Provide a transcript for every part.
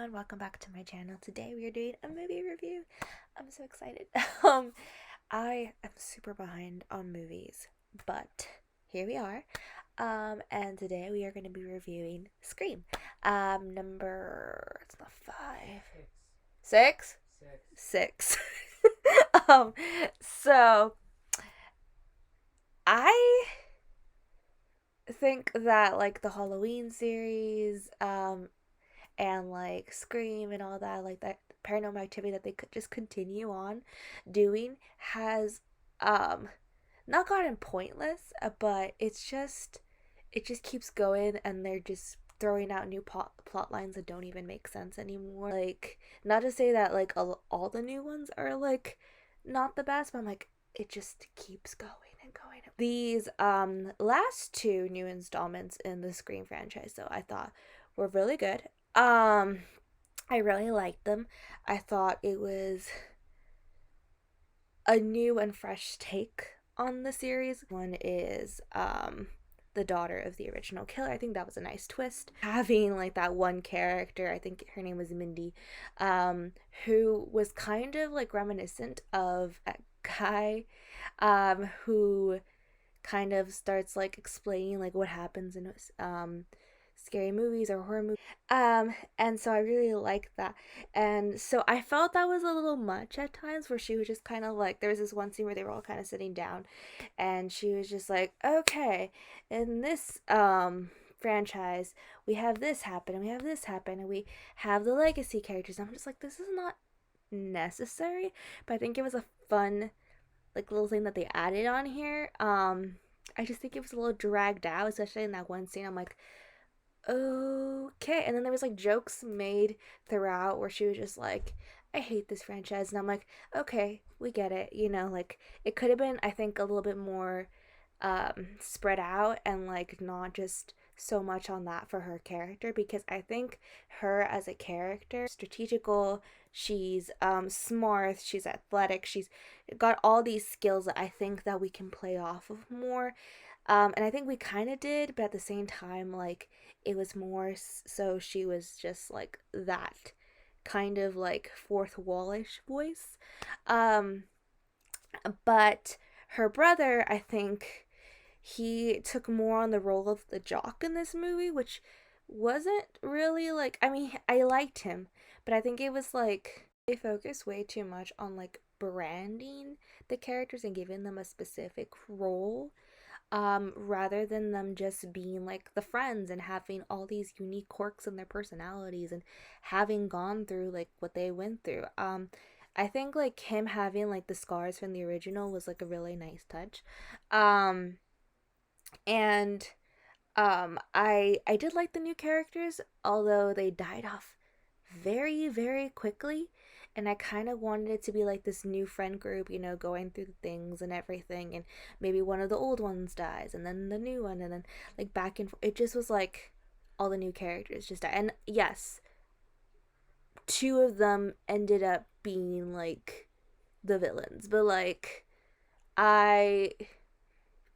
everyone, welcome back to my channel. Today we are doing a movie review. I'm so excited. I am super behind on movies, but here we are. And today we are going to be reviewing Scream. It's not five. Six? Six. um, so I think that like the Halloween series, and like Scream and all that, like that paranormal activity that they could just continue on doing has um not gotten pointless, but it just keeps going, and they're just throwing out new plot lines that don't even make sense anymore. Like, not to say that like all the new ones are like not the best, but I'm like, it just keeps going and going. These last two new installments in the Scream franchise, though, I thought were really good. Um, I really liked them. I thought it was a new and fresh take on the series. One is the daughter of the original killer. I think that was a nice twist. Having like that one character, I think her name was Mindy, who was kind of like reminiscent of a guy who kind of starts like explaining like what happens in scary movies or horror movies. And so I really liked that. And so I felt that was a little much at times, where she was just kind of like, there was this one scene where they were all kind of sitting down and she was just like, okay, in this franchise we have this happen and we have this happen and we have the legacy characters. I'm just like, this is not necessary, but I think it was a fun like little thing that they added on here. I just think it was a little dragged out, especially in that one scene. I'm like, okay. And then there was like jokes made throughout where she was just like, I hate this franchise. And I'm like, okay, we get it. You know, like it could have been, I think, a little bit more spread out and like not just so much on that for her character, because I think her as a character, strategical, she's smart, she's athletic, she's got all these skills that I think that we can play off of more. And I think we kind of did, but at the same time, like it was more so she was just like that kind of like fourth wallish voice. Um, but her brother, I think he took more on the role of the jock in this movie, which wasn't really like, I mean, I liked him, but I think it was like they focused way too much on like branding the characters and giving them a specific role, rather than them just being like the friends and having all these unique quirks in their personalities and having gone through like what they went through. I think like him having like the scars from the original was like a really nice touch. Um, and I did like the new characters, although they died off very quickly, and I kind of wanted it to be like this new friend group, you know, going through the things and everything, and maybe one of the old ones dies and then the new one, and then like back and forth. It just was like all the new characters just die. And yes, two of them ended up being like the villains, but like I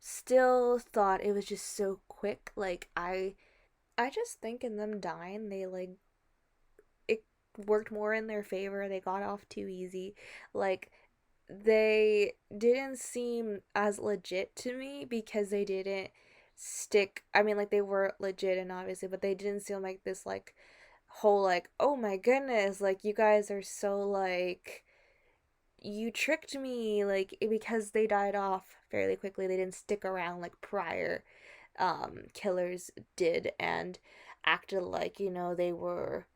still thought it was just so quick. Like I just think in them dying, they like it worked more in their favor. They got off too easy. Like they didn't seem as legit to me because they didn't stick. I mean, like they were legit and obviously, but they didn't seem like this like whole like, oh my goodness, like you guys are so like you tricked me, like because they died off fairly quickly. They didn't stick around like prior killers did and acted like, you know, they were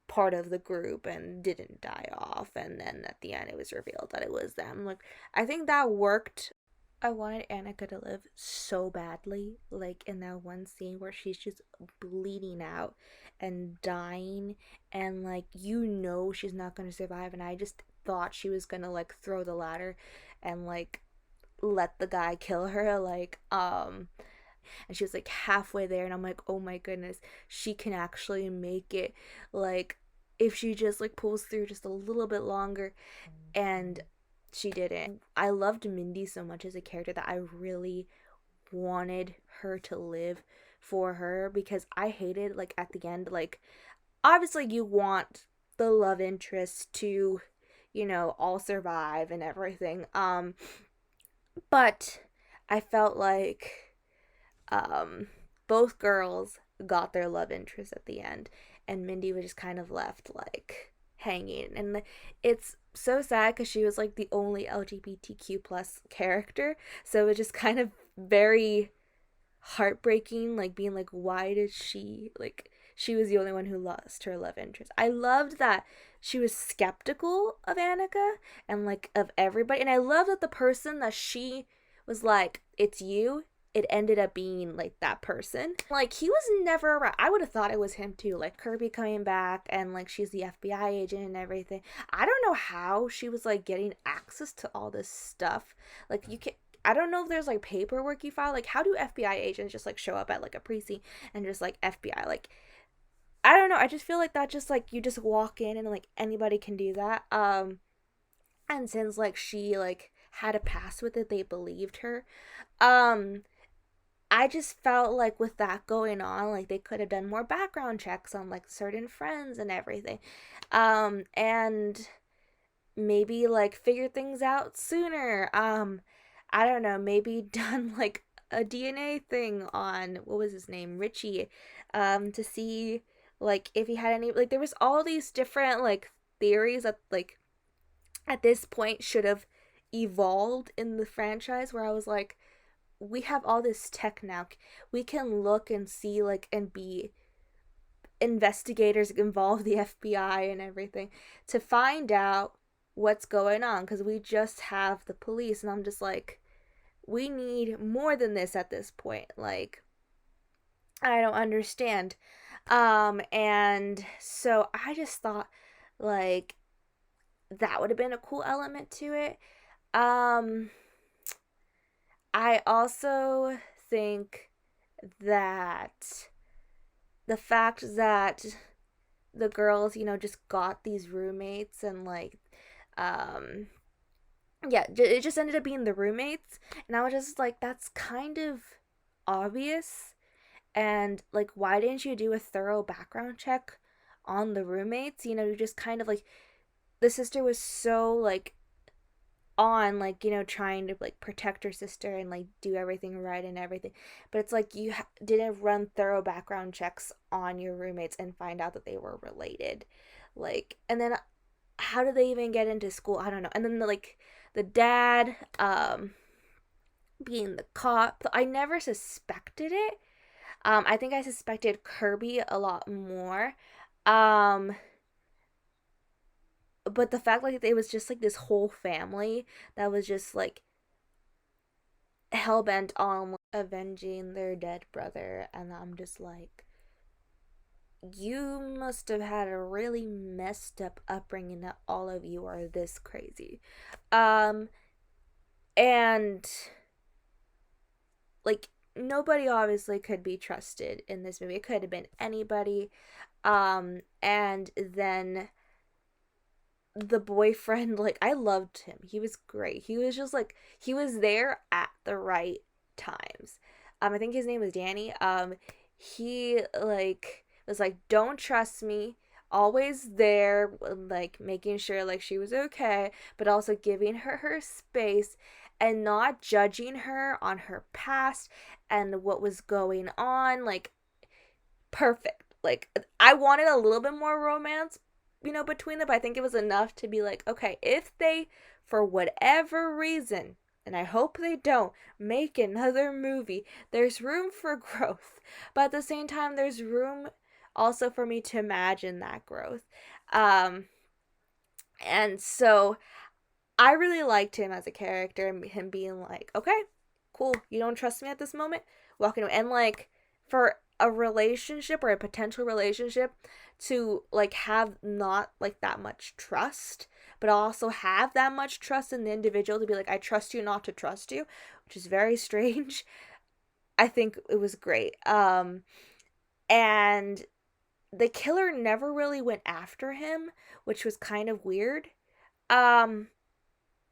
part of the group and didn't die off, and then at the end it was revealed that it was them. Like I think that worked. I wanted Annika to live so badly, like in that one scene where she's just bleeding out and dying, and like you know she's not gonna survive, and I just thought she was gonna like throw the ladder and like let the guy kill her, like and she was like halfway there, and I'm like, oh my goodness, she can actually make it, like if she just like pulls through just a little bit longer. And she didn't. I loved Mindy so much as a character that I really wanted her to live for her, because I hated like at the end, like obviously you want the love interest to, all survive and everything. But I felt like um both girls got their love interest at the end, and Mindy was just kind of left like hanging. And it's so sad because she was like the only LGBTQ plus character, so it was just kind of very heartbreaking, like being like, why did she was the only one who lost her love interest. I loved that she was skeptical of Annika and like of everybody, and I love that the person that she was like, it's you, it ended up being like that person. Like, he was never around. I would have thought it was him too, like Kirby coming back and like she's the FBI agent and everything. I don't know how she was like getting access to all this stuff. Like, you can, I don't know if there's like paperwork you file. Like, how do FBI agents just like show up at like a precinct and just like FBI? Like, I don't know. I just feel like that just like you just walk in and like anybody can do that. And since like she like had a past with it, they believed her. Um, I just felt like with that going on, like they could have done more background checks on like certain friends and everything. And maybe like figure things out sooner. I don't know, maybe done like a DNA thing on what was his name, Richie, to see like if he had any, like there was all these different like theories that like at this point should have evolved in the franchise, where I was like, we have all this tech now. We can look and see like and be investigators, involve the FBI and everything to find out what's going on, because we just have the police. And I'm just like, we need more than this at this point. Like, I don't understand. And so I just thought like that would have been a cool element to it. Um I also think that the fact that the girls, just got these roommates and like um yeah, it just ended up being the roommates, and I was just like, that's kind of obvious. And like, why didn't you do a thorough background check on the roommates? You just kind of like, the sister was so like on like, trying to like protect her sister and like do everything right and everything, but it's like you didn't run thorough background checks on your roommates and find out that they were related. Like, and then how did they even get into school? I don't know. And then like the dad being the cop, I never suspected it. I think I suspected Kirby a lot more. um but the fact like it was just like this whole family that was just like hell bent on avenging their dead brother, and I'm just like, you must have had a really messed up upbringing that all of you are this crazy. Um, and like nobody obviously could be trusted in this movie. It could have been anybody. And then the boyfriend, like, I loved him. He was great. He was just like, he was there at the right times. I think his name was Danny. He like was like, don't trust me, always there, like making sure like she was okay, but also giving her space and not judging her on her past and what was going on. Like, perfect. Like, I wanted a little bit more romance, between them, but I think it was enough to be like, okay, if they, for whatever reason, and I hope they don't, make another movie, there's room for growth. But at the same time, there's room also for me to imagine that growth. Um, and so I really liked him as a character, and him being like, okay, cool, you don't trust me at this moment, walking away. And like, for a relationship or a potential relationship to like have not like that much trust, but also have that much trust in the individual to be like, I trust you not to trust you, which is very strange. I think it was great. And the killer never really went after him, which was kind of weird. Um,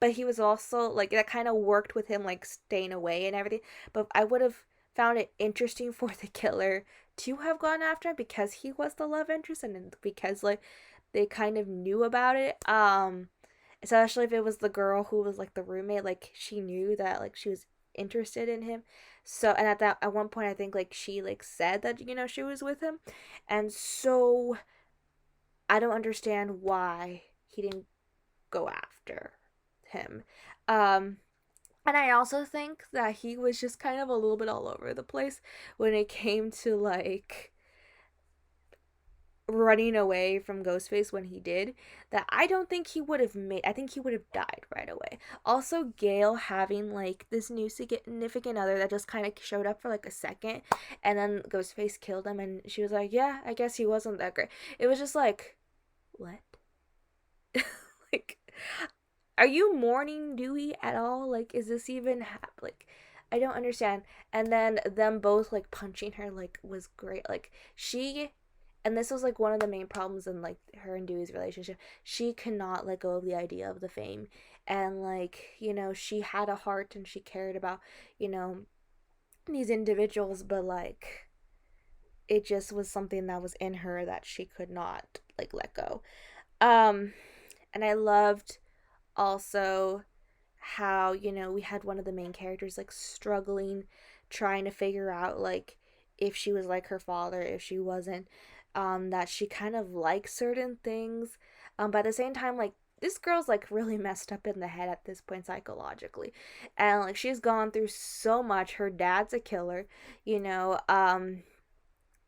but he was also like, that kind of worked with him like staying away and everything. But I would have found it interesting for the killer to have gone after him because he was the love interest and because like they kind of knew about it. Especially if it was the girl who was like the roommate, like she knew that like she was interested in him. So and at one point I think like she like said that she was with him. And so I don't understand why he didn't go after him. Um and I also think that he was just kind of a little bit all over the place when it came to like running away from Ghostface when he did, that I don't think he would have made. I think he would have died right away. Also, Gail having like this new significant other that just kind of showed up for like a second and then Ghostface killed him and she was like, yeah, I guess he wasn't that great. It was just like, what? Like, are you mourning Dewey at all? Like, is this even like, I don't understand. And then them both like punching her like was great. Like she, and this was like one of the main problems in like her and Dewey's relationship. She cannot let go of the idea of the fame, and like she had a heart and she cared about you know these individuals, but like it just was something that was in her that she could not like let go. Um, and I loved also how we had one of the main characters like struggling trying to figure out like if she was like her father, if she wasn't, that she kind of likes certain things, but at the same time like this girl's like really messed up in the head at this point psychologically, and like she's gone through so much. Her dad's a killer, you know um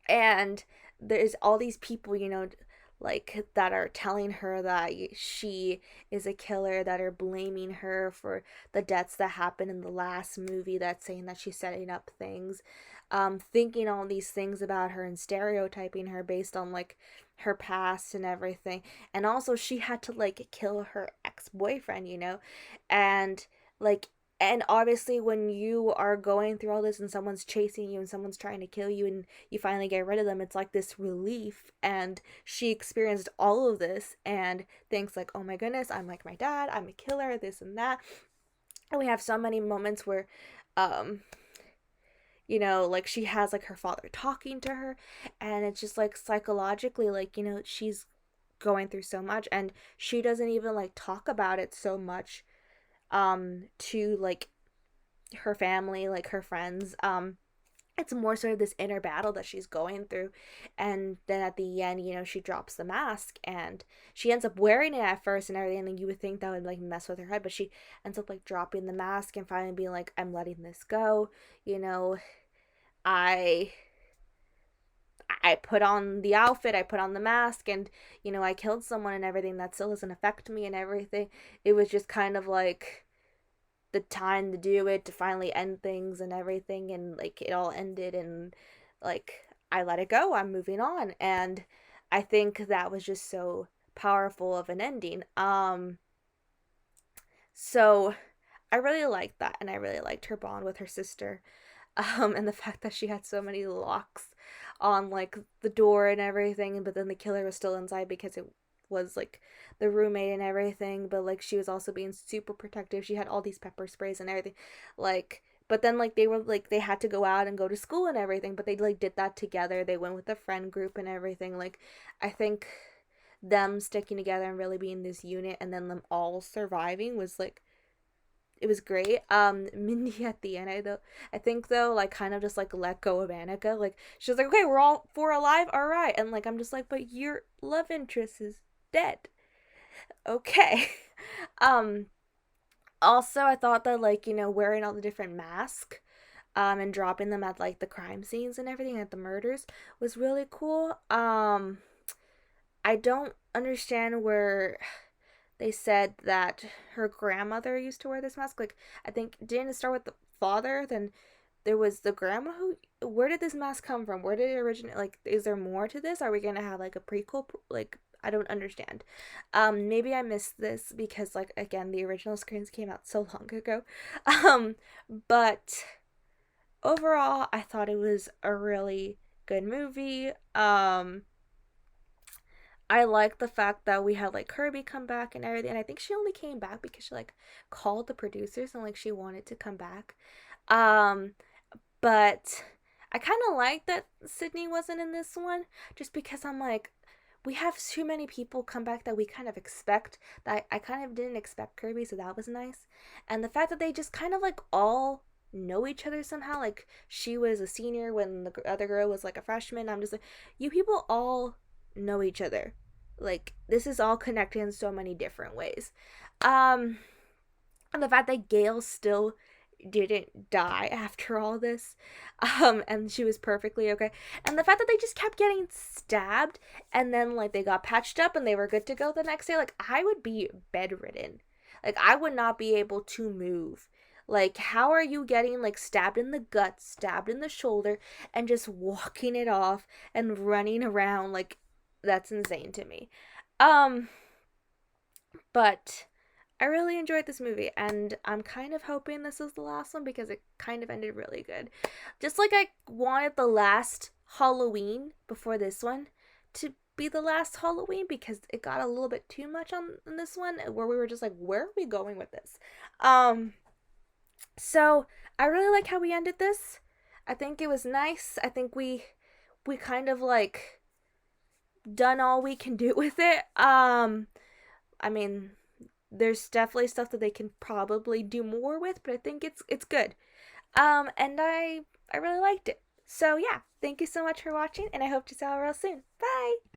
and there's all these people like that are telling her that she is a killer, that are blaming her for the deaths that happened in the last movie, that's saying that she's setting up things, thinking all these things about her and stereotyping her based on like her past and everything. And also she had to like kill her ex-boyfriend, and like and obviously when you are going through all this and someone's chasing you and someone's trying to kill you and you finally get rid of them, it's like this relief. And she experienced all of this and thinks like, oh my goodness, I'm like my dad, I'm a killer, this and that. And we have so many moments where um like she has like her father talking to her, and it's just like psychologically like she's going through so much, and she doesn't even like talk about it so much to like her family, like her friends. It's more sort of this inner battle that she's going through. And then at the end, she drops the mask and she ends up wearing it at first and everything, and you would think that would like mess with her head, but she ends up like dropping the mask and finally being like, I'm letting this go. I i put on the outfit, I put on the mask, and I killed someone and everything, that still doesn't affect me and everything. It was just kind of like the time to do it, to finally end things and everything, and like it all ended, and like I let it go, I'm moving on. And I think that was just so powerful of an ending. So I really liked that, and I really liked her bond with her sister, and the fact that she had so many locks on like the door and everything, but then the killer was still inside because it was like the roommate and everything, but like she was also being super protective. She had all these pepper sprays and everything. Like but then like they were like they had to go out and go to school and everything, but they like did that together. They went with a friend group and everything. Like I think them sticking together and really being this unit and then them all surviving was like it was great. Mindy at the end, I think though, like kind of just like let go of Annika. Like she was like, okay, we're all four alive, all right. And like I'm just like, but your love interest is dead. Okay. um. Also, I thought that like wearing all the different masks, and dropping them at like the crime scenes and everything at the murders was really cool. I don't understand where they said that her grandmother used to wear this mask. Like, I think didn't it start with the father? Then there was the grandma who. Where did this mask come from? Where did it originate? Like, is there more to this? Are we gonna have like a prequel? Like, I don't understand. Maybe I missed this because, like, again, the original screens came out so long ago. Um, but overall, I thought it was a really good movie. I like the fact that we had like Kirby come back and everything. And I think she only came back because she like called the producers and like she wanted to come back. Um, but I kind of like that Sydney wasn't in this one, just because I'm like, we have too many people come back that we kind of expect, that I kind of didn't expect Kirby, so that was nice. And the fact that they just kind of like all know each other somehow, like she was a senior when the other girl was like a freshman. I'm just like, you people all know each other. Like this is all connected in so many different ways. Um, and the fact that Gail still didn't die after all this, and she was perfectly okay, and the fact that they just kept getting stabbed and then like they got patched up and they were good to go the next day, like I would be bedridden, like I would not be able to move. Like how are you getting like stabbed in the gut, stabbed in the shoulder, and just walking it off and running around? Like that's insane to me. um but I really enjoyed this movie, and I'm kind of hoping this is the last one because it kind of ended really good. Just like I wanted the last Halloween before this one to be the last Halloween, because it got a little bit too much on in this one, where we were just like, where are we going with this? Um, so I really like how we ended this. I think it was nice. I think we kind of like done all we can do with it. I mean, there's definitely stuff that they can probably do more with, but I think it's good. And I really liked it. So yeah, thank you so much for watching, and I hope to see you all real soon. Bye.